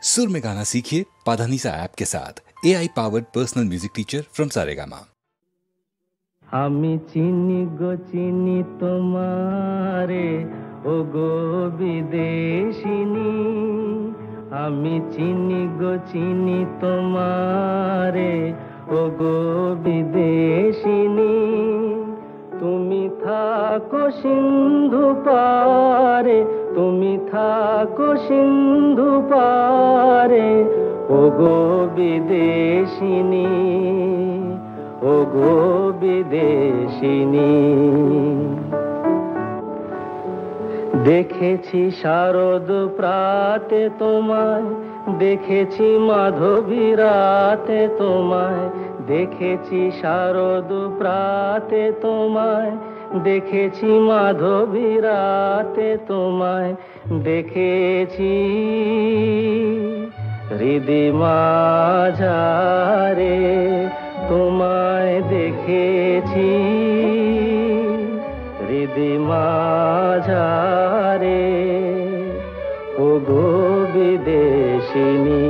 सुर में गाना सीखिए पाधानीसा ऐप के साथ। AI powered personal music teacher from Saregama. আমি চিনি গো চিনি তোমারে ও গো বিদেশিনী, আমি চিনি গো চিনি তোমারে ও গো বিদেশিনী। তুমি থাকো সিন্ধু পারে, তুমি থাকো সিন্ধু পারে ও গো বিদেশিনী, ও গো বিদেশিনী। দেখেছি শারদ প্রাতে তোমায়, দেখেছি মাধবী রাতে তোমায়, দেখেছি শারদ প্রাতে তোমায়, দেখেছি মাধবী রাতে তোমায়, দেখেছি হৃদি মাঝারে তোমায়, দেখেছি হৃদি মাঝারে ও গো বিদেশিনী।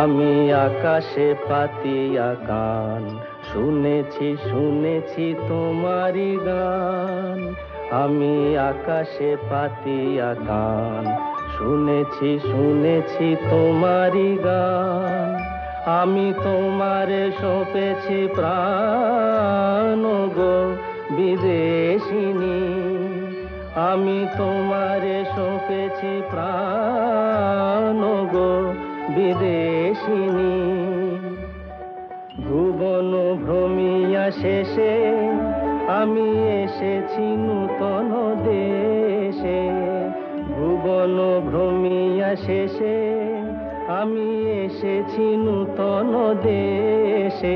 আমি আকাশে পাতিয়া কান, শুনেছি শুনেছি তোমারি গান। আমি আকাশে পাতিয়া কান, শুনেছি শুনেছি তোমারি গান। আমি তোমারে সঁপেছি প্রাণ গো বিদেশিনী, আমি তোমারে সঁপেছি প্রাণ গো বিদেশিনী। ভুবন ভ্রমিয়া শেষে আমি এসেছি নূতন দেশে, ভুবন ভ্রমিয়া শেষে আমি এসেছি নূতন দেশে।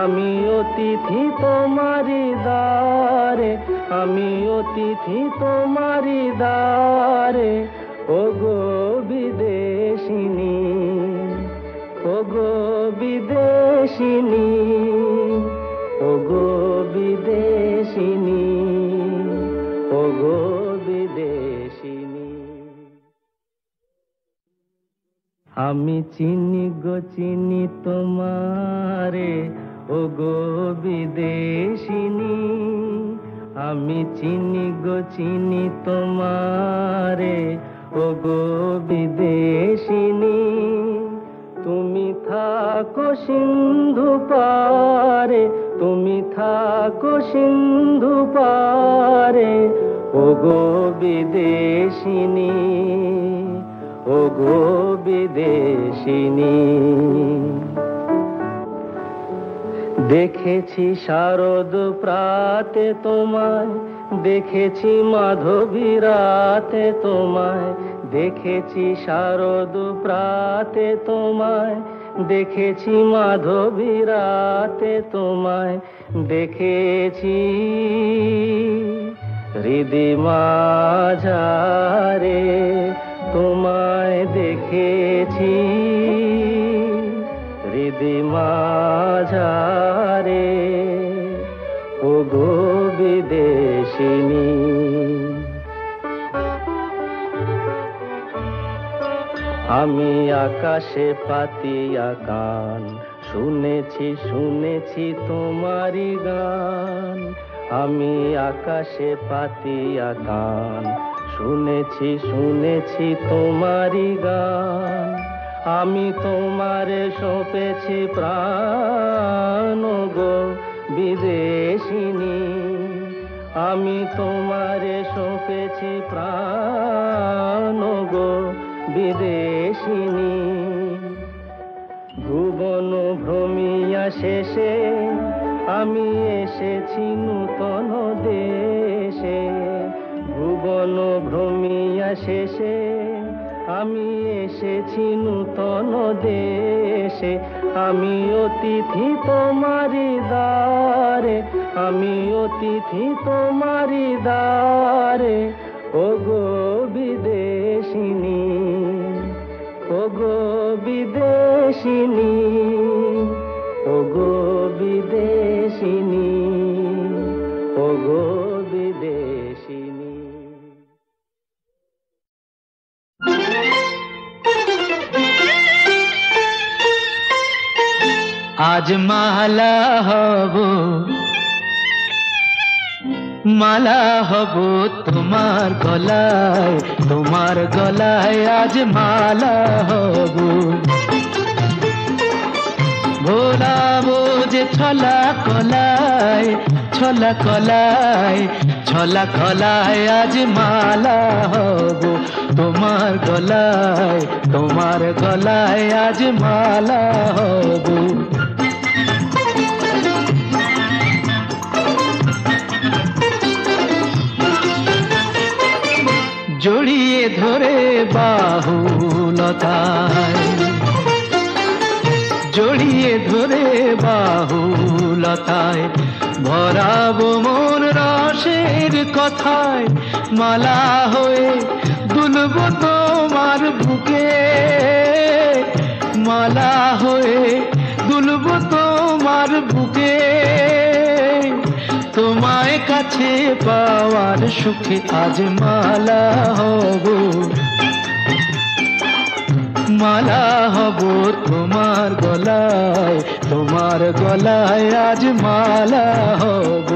আমি অতিথি তোমারি দ্বারে, আমি অতিথি তোমারি দ্বারে ও গো বিদেশিনী, ও গো বিদেশিনী, ও গো বিদেশিনী, ও গো বিদেশিনী। আমি চিনি গো চিনি তোমারে ও গো বিদেশিনী, আমি চিনি গো চিনি তোমারে ও গো বিদেশিনী। তুমি থাকো সিন্ধু পারে, তুমি থাকো সিন্ধু পারে ও গো বিদেশিনী, ও গো বিদেশিনী। দেখেছি শারদ প্রাতে তোমায়, দেখেছি মাধবী রাতে তোমায়, দেখেছি শারদ প্রাতে তোমায়, দেখেছি মাধবী রাতে তোমায়, দেখেছি হৃদি মাঝারে তোমায়, দেখেছি হৃদি মাঝারে ও গো বিদেশিনী। আমি আকাশে পাতিয়া কান, শুনেছি শুনেছি তোমারি গান। আমি আকাশে পাতিয়া কান, শুনেছি শুনেছি তোমারি গান। আমি তোমারে সঁপেছি প্রাণ গো বিদেশিনী, আমি তোমারে সঁপেছি প্রাণ গো বিদেশিনী। ভুবন ভ্রমিয়া শেষে আমি এসেছি নূতন দেশে, ভুবন ভ্রমিয়া শেষে আমি এসেছি নূতন দেশে। আমি অতিথি তোমারি দ্বারে, আমি অতিথি তোমারি দ্বারে ও গো বিদেশিনী, ও গো বিদেশিনী, ও গো বিদেশিনী, ও গো বিদেশিনী। আজ মালা হব, মালা হব তোমার গলায়, তোমার গলায় আজ মালা হব। ভোলাবো যে ছলা কলায়, ছলা কলায়, ছলা কলায় আজ মালা হব তোমার গলায়, তোমার গলায় আজ মালা হব। জড়িয়ে ধরে বাহুলতায়, জড়িয়ে ধরে বাহুলতায়, ভরাবো মন রসের কথায়, মালা হয়ে দুলব তোমার বুকে, মালা হয়ে দুলব তোমার বুকে। তোমায় কাছে পাওয়ার সুখে আজ মালা হব, মালা হব তোমার গলায়, তোমার গলায় আজ মালা হব।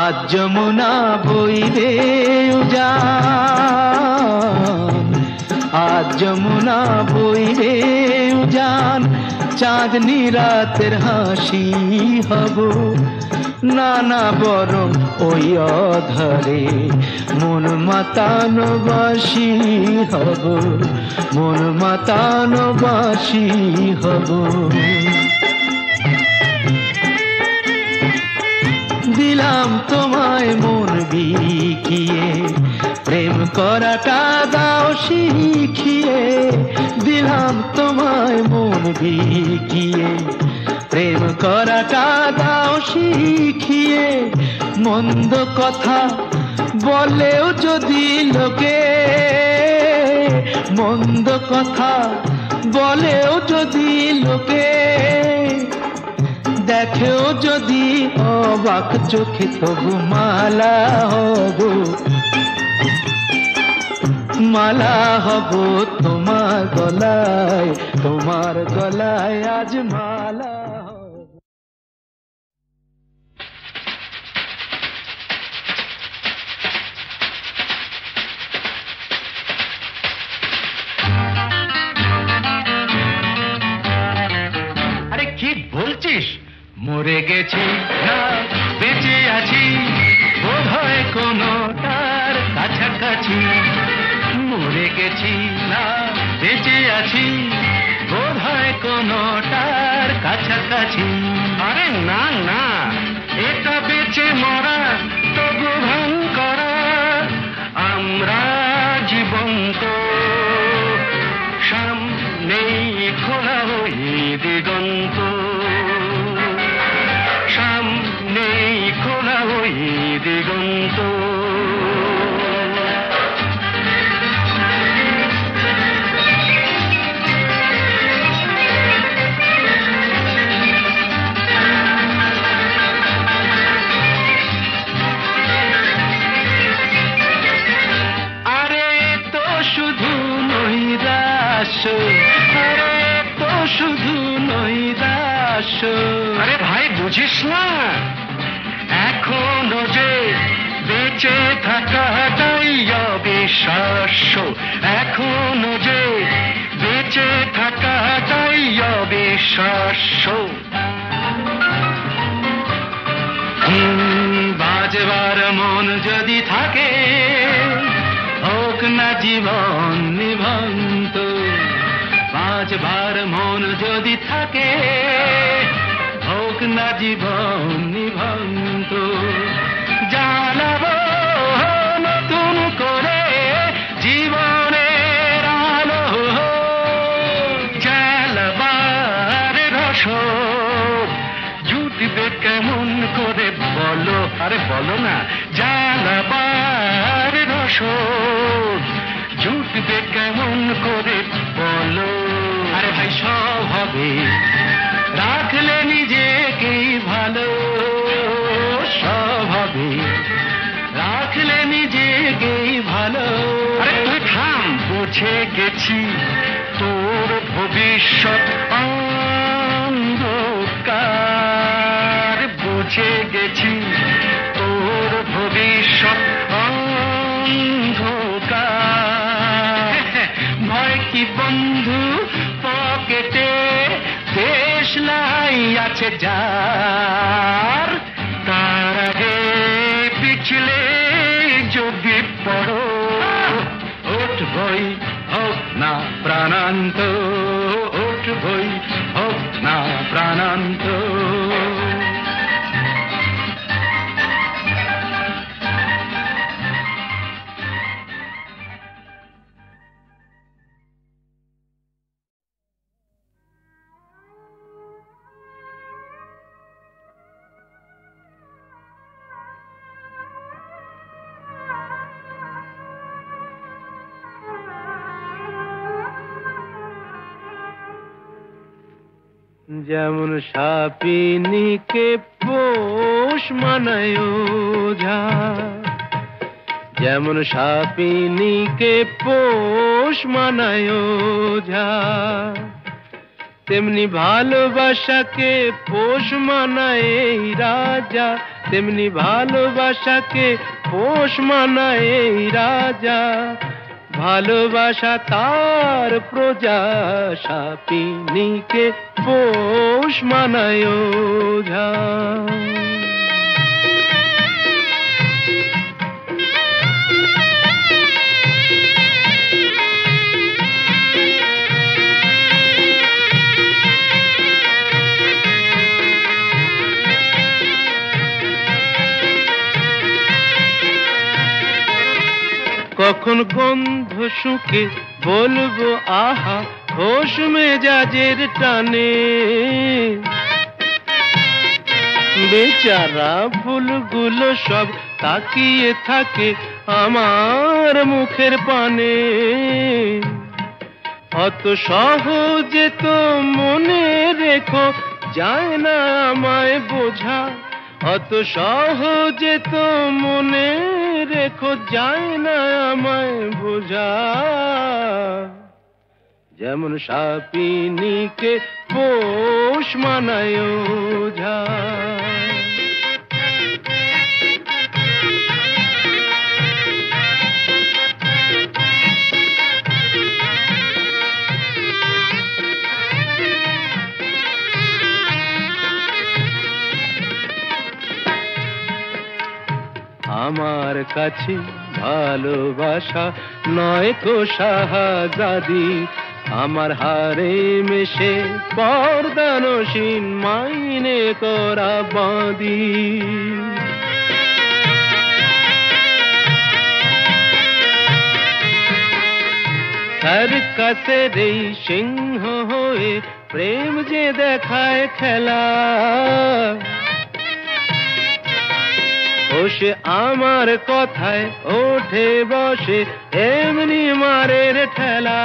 আজ যমুনা বইবে উজান, আজ যমুনা বইবে উজান, চাঁদনি রাতের হাসি হব, নানা বরং ওই অধরে মন মাতানো বাসি হব, মন মাতানো বাসি হব। দিলাম তোমায় মন বিকিয়ে, প্রেম করাটা দাও শিখিয়ে, দিলাম তোমায় মন বিকিয়ে, প্রেম করাটা দাও শিখিয়ে। মন্দ কথা বলেও যদি লোকে, মন্দ কথা বলেও যদি লোকে, দেখেও যদি অবাক চোখে, তবু মালা হব, মালা হব তোমার গলায়, তোমার গলায় আজ মালা হব। আরে কি বলছিস? মরে গেছি না বেঁচে আছি, বোধ হয় কোনোটার কাছাকাছি। মরে গেছি না বেঁচে আছি, বোধ হয় কোনোটার কাছাকাছি। আরে না না, এটা বেঁচে মরা তবু ভান করা, আমরা জীবন্ত, সামনেই খোলা ওই দিগন্ত, সামনেই খোলা ওই দিগন্ত। আরে তো শুধু নৈরাশ। আরে ভাই বুঝিস না, এখনো যে বেঁচে থাকাটাই অবিশ্বাস্য, এখনো যে বেঁচে থাকাটাই অবিশ্বাস্য। বাজবার মন যদি থাকে, হোক না জীবন নিভন্ত, বাজবার মন যদি থাকে, হোক না জীবন নিভন্ত। জ্বালাবো নতুন করে জীবনের আলো, জ্বালাবার রসদ জুটবে কেমন করে বলো, আরে বলো না। জ্বালাবার রসদ জুটবে কেমন করে বলো। আরে ভাই সব হবে, রাখলে নিজেকেই ভালো, সব হবে, লেগেই ভালো। আরে তুই থাম, বুঝে গেছি তোর ভবিষ্যৎ অন্ধকার, বুঝে গেছি তোর ভবিষ্যৎ অন্ধকার। ভয় কি বন্ধু পকেটে, দেশলাই আছে যার, তার আগে পিছলে যদি পড়ো, উঠবই হোক না প্রাণান্ত, উঠবই হোক না প্রাণান্ত। যেমন সাপিনীকে পোষ মানায় ওঝা, যেমন সাপিনীকে পোষ মানায় ওঝা, তেমনি ভালোবাসাকে পোষ মানায় এই রাজা, তেমনি ভালোবাসাকে পোষ মানায় এই রাজা। ভালোবাসা তার প্রজা, সাপিনীকে পোষ মানায় ওঝা। কখন গন্ধ শুকে বলবো আহা, হোশ মেজাজের টানে, বেচারা ফুলগুলো সব তাকিয়ে থাকে আমার মুখের পানে। অত সহজে তো মনে রেখো যায় না আমায় বোঝা, অত সহজে তো মনে রেখো যায় না আমায় বোঝা। যেমন সাপিনীকে পোষ মানায় ওঝা। আমার কাছে ভালোবাসা নয় তো শাহজাদি, আমার হারে মেশে পর্দানসীন মাইনে করা বাঁধি। সার্কাসের এই সিংহ হয়ে প্রেম যে দেখায় খেলা, ও সে আমার কথায় ওঠে বসে এমনি মারের ঠেলা।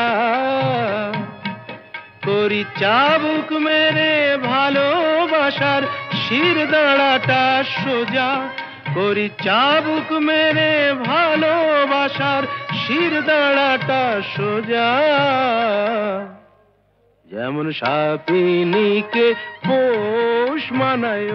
করি চাবুক মেরে ভালোবাসার শির দাঁড়াটা সোজা, করি চাবুক মেরে ভালোবাসার শির দাঁড়াটা সোজা। যেমন সাপিনীকে পোষ মানায়।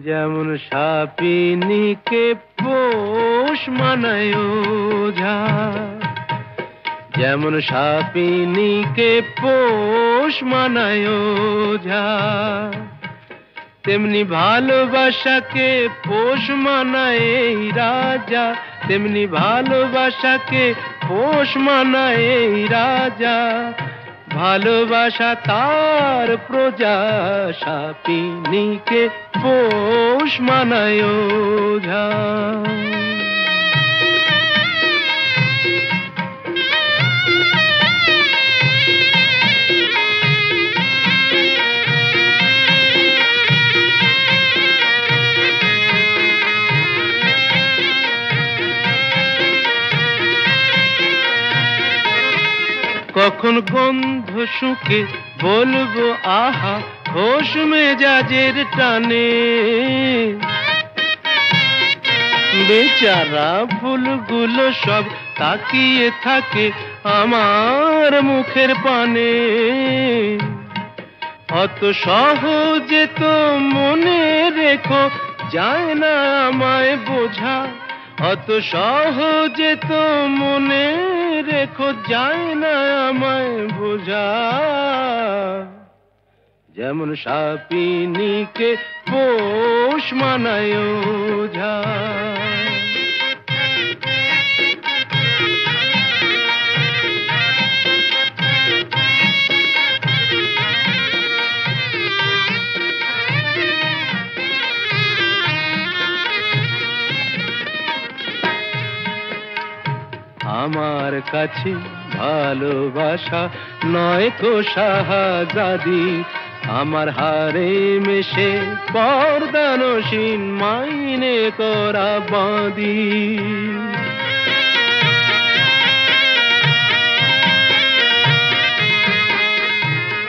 যেমন সাপিনীকে পোষ মানায় ওঝা, যেমন সাপিনীকে পোষ মানায় ওঝা, তেমনি ভালোবাসাকে পোষ মানায় এই রাজা, তেমনি ভালোবাসাকে পোষ মানায় এই রাজা। ভালোবাসা তার প্রজা, সাপিনীকে পোষ মানায় ওঝা। যখন গন্ধ শুকে বলবো আহা খোশ মেজাজের টানে বেচারা ফুলগুলো সব তাকিয়ে থাকে আমার মুখের পানে অত সহজে তো মনে রেখো যায় না আমায় বোঝা অত সহজে তো মনে রেখো যায় না আমায় বোঝা যেমন সাপিনীকে পোষ মানায় ওঝা আমার কাছে ভালোবাসা নয় তো শাহজাদি আমার হারে মেশে পর্দানসীন মাইনে করা বাঁধি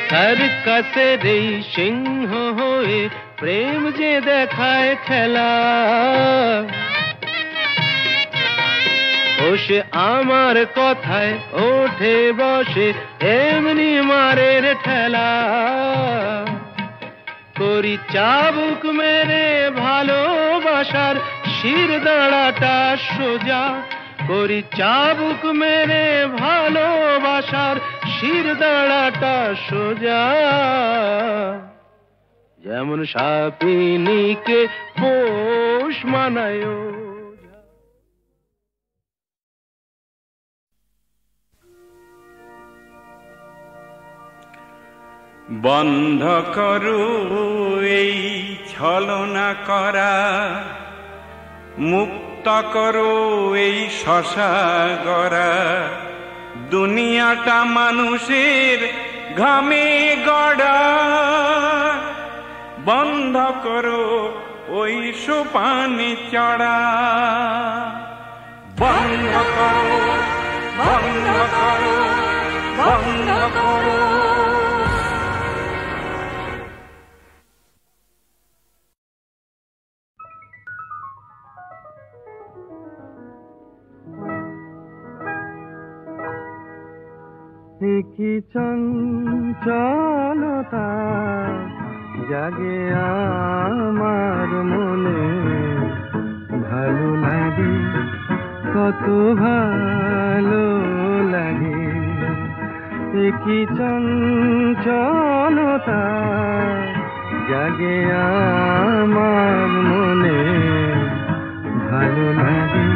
সার্কাসের এই সিংহ হয়ে প্রেম যে দেখায় খেলা ও সে আমার কথায় ওঠে বসে এমনি মারের ঠেলা করি চাবুক মেরে ভালোবাসার শির দাঁড়াটা সোজা করি চাবুক মেরে ভালোবাসার শির দাঁড়াটা সোজা যেমন সাপিনীকে পোষ মানায় বন্ধ করো এই ছলনা করা মুক্ত করো এই শশা গড়া দুনিয়াটা মানুষের ঘামে গড়া বন্ধ করো ওই সোপানে চড়া বন্ধ করো বন্ধ করো বন্ধ করো কি চঞ্চলতা জাগে আমার মনে ভালো লাগে কত ভালো লাগে কি চঞ্চলতা জাগে আমার মনে ভালো লাগে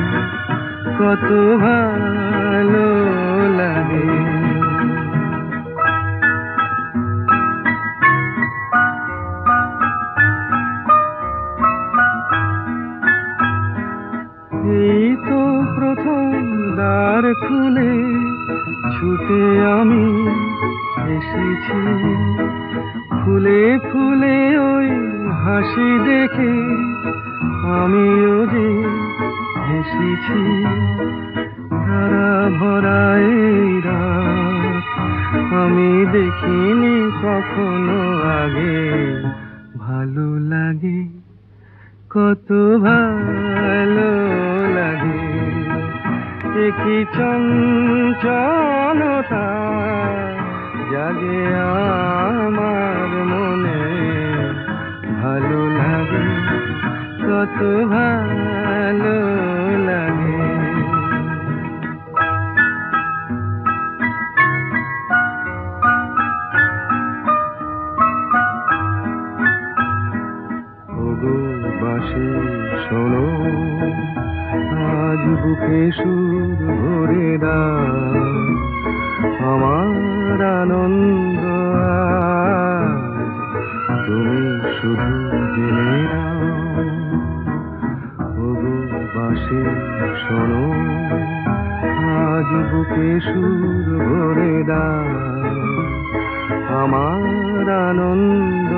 কত ভালো লাগে এই তো প্রথম দ্বার খুলে ছুটে আমি এসেছি ফুলে ফুলে ওই হাসি দেখে আমিও যে হেসেছি ধারা ভরা এই রাত আমি দেখিনি কখনো আগে ভালো লাগে কত ভালো লাগে কি চঞ্চলতা জাগে আমার মনে ভালো লাগে কত ভালো লাগে শোনো আজ বুকে সুর ভরে দাও আমার আনন্দ আজ তুমি শুধু জেনে নাও ওগো বাঁশি শোনো আজ বুকে সুর ভরে দাও আমার আনন্দ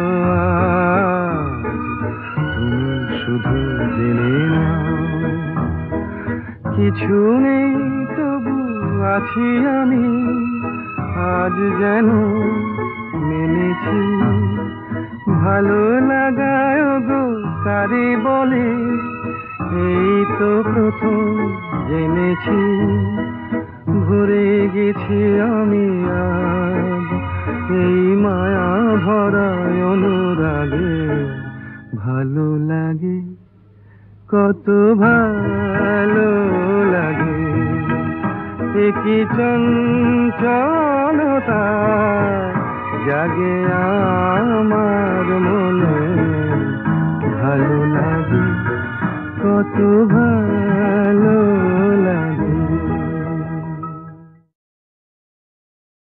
শুধু জেনে নাও কিছু নেই তবু আছি আমি আজ যেন মেনেছি ভালো লাগায় গো কারে বলে এই তো প্রথম জেনেছি ভরে গেছি আমি আজ এই মায়া ভরা অনুরাগে ভালো লাগে কত ভালো লাগে কি চঞ্চলতা জাগে আমার মনে ভালো লাগে কত ভালো